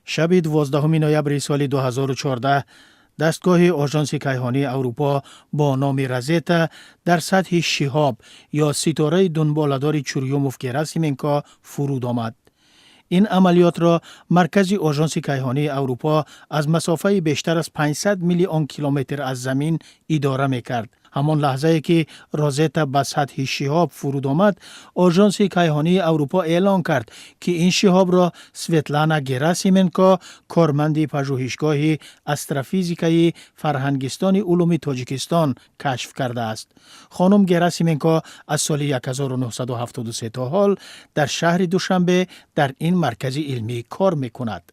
شب 12 نوامبر سال 2014 دستگاه آژانس کیهانی اروپا با نام رزتا در سطح شهاب یا ستاره دنباله‌دار چوریوموف گراسیمنکو فرود آمد. این عملیات را مرکز آژانس کیهانی اروپا از مسافه بیشتر از 500 میلیون کیلومتر از زمین اداره می‌کرد. همان لحظه که رازتا به سطح شهاب فرود آمد، آژانس کیهانی اروپا اعلام کرد که این شهاب را سویتلانا گراسیمنکو، کارمند پژوهشگاه استروفیزیکای فرهنگستان علوم تاجیکستان کشف کرده است. خانم گراسیمنکو از سال 1973 تا حال در شهر دوشنبه در این مرکز علمی کار می‌کند.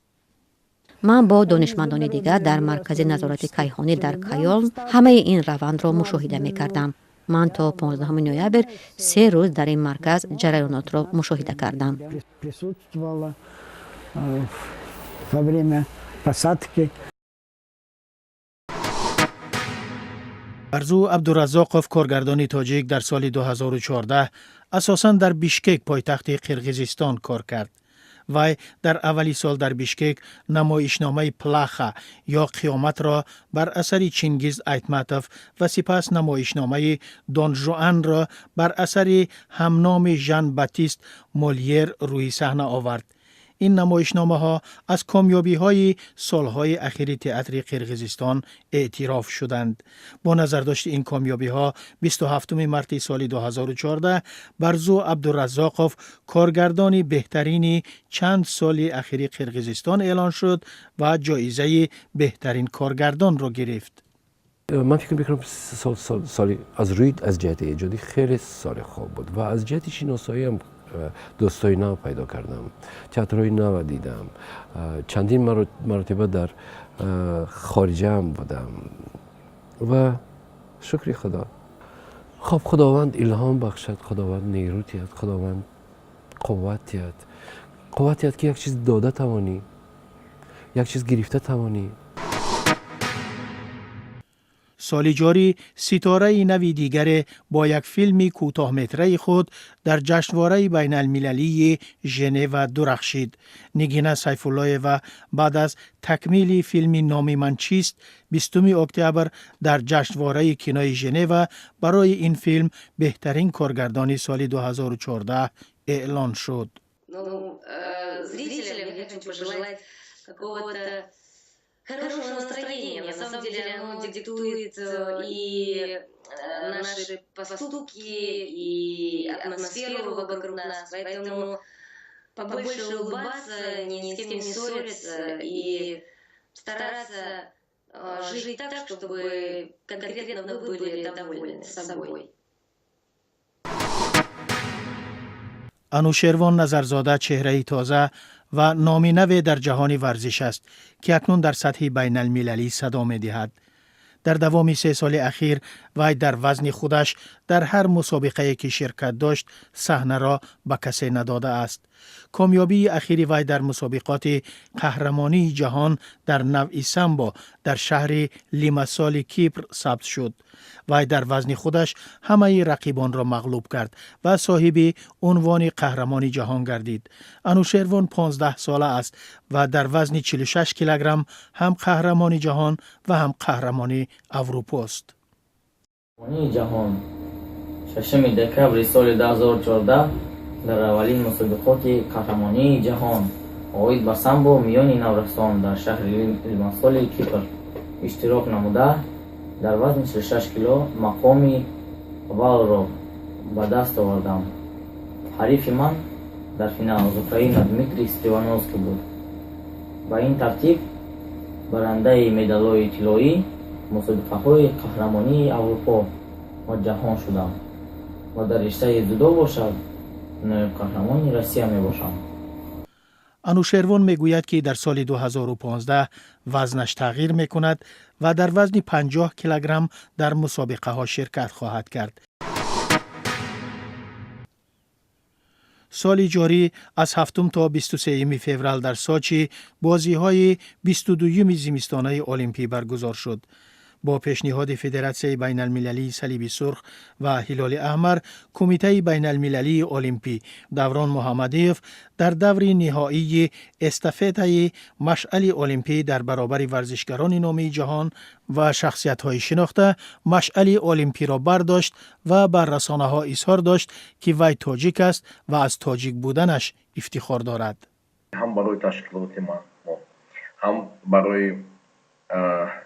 من با دانشمندان دیگر در مرکز نظارت کیهانی در کیلن همه این روند را مشاهده می کردم. من تا 15 نوامبر 3 روز در این مرکز جریانات را مشاهده کردم. ارزو عبدالرزاقوف کارگردان تاجیک در سال 2014 اساساً در بیشکک پایتخت قرقیزستان کار کرد. وی در اولی سال در بیشکک نمایشنامه پلاخا یا قیامت را بر اثر چینگیز ایتماتوف و سپس نمایشنامه دون ژوان را بر اثر همنام ژان باتیست مولیر روی صحنه آورد. این نمایشنامه ها از کامیابی های سالهای اخیر تئاتر قرقیزستان اعتراف شدند. با نظرداشت این کامیابی ها 27 مارس سال 2014 برزو عبدالرزاقوف کارگردان بهترین چند سال اخیر قرقیزستان اعلان شد و جایزه بهترین کارگردان را گرفت. من فکر میکنم سال از روید از جهت ایجادی خیلی سال خوب بود و از جهت شناسایی هم دوستای نو پیدا کردم، تئاترهای نو دیدم، چندین مرتبه در خارجه هم بودم و شکر خدا. خب خداوند الهام بخشد، خداوند نیرو تید، خداوند قوت تید که یک چیز داده توانی، یک چیز گرفته توانی. سال جاری ستاره نوی دیگر با یک فیلم کوتاه متره خود در جشنواره بین المللی ژنو درخشید. نگین سیف‌الله بعد از تکمیل فیلم نام من چیست 20 اکتبر در جشنواره کینوی ژنو برای این فیلم بهترین کارگردانی سال 2014 اعلان شد. Хорошего настроения. На самом деле оно диктует и наши поступки, и атмосферу вокруг нас. Поэтому побольше улыбаться, ни с кем не ссориться и стараться жить так, чтобы конкретно вы были довольны собой. انوشیروان نظرزاده چهره تازه و نامی نو در جهان ورزش است که اکنون در سطح بین المللی صدا می دهد. در دوام 3 سال اخیر وی در وزن خودش در هر مسابقه که شرکت داشت صحنه را به کسی نداده است. کامیابی اخیر وی در مسابقات قهرمانی جهان در نوع سامبو در شهر لیماسول کیپر ثبت شد. وی در وزن خودش همه رقیبان را مغلوب کرد و صاحب عنوان قهرمان جهان گردید. انوشیروان 15 ساله است و در وزن 46 کیلوگرم هم قهرمان جهان و هم قهرمان اروپا است. جهان 6 دکبر سال 2014 در اولین مسابقات قهرمانی جهان اوید به سامبو میان نورستان در شهر لیماسول کیپر اشتراک نموده در وزن 46 کیلو مقام اول را به دست آوردم. حریف من در فینال از اوکراین دمیتری استیوانوفسکی بود. با این ترتیب برنده مدال‌های طلایی مسابقه‌های قهرمانی اروپا و جهان شدم و در رشته جودو باشد نایب قهرمان روسیه می باشم. انوشیروان میگوید که در سال 2015 وزنش تغییر میکند و در وزن 50 کیلوگرم در مسابقه ها شرکت خواهد کرد. سال جاری از 7 تا 23 فوریه در سوچی بازی های 22 زمستانه المپی برگزار شد. با پیشنهاد فدراسیون بین المللی صلیب سرخ و هلال احمر، کمیته بین المللی المپی دوران محمدیف در دور نهایی استافته مشعل المپی در برابر ورزشکاران نامی جهان و شخصیت‌های شناخته مشعل المپی را برداشت و بر رسانه‌ها اظهار داشت که وی تاجیک است و از تاجیک بودنش افتخار دارد. هم برای تشکیلات ما هم برای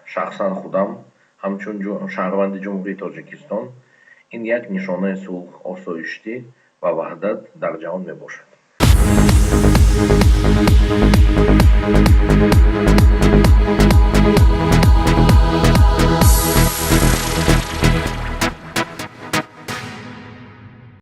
شخصا خودم همچون شهروند جمهوری تاجیکستان این یک نشانه صلح، آسایشی و وحدت در جهان می باشد.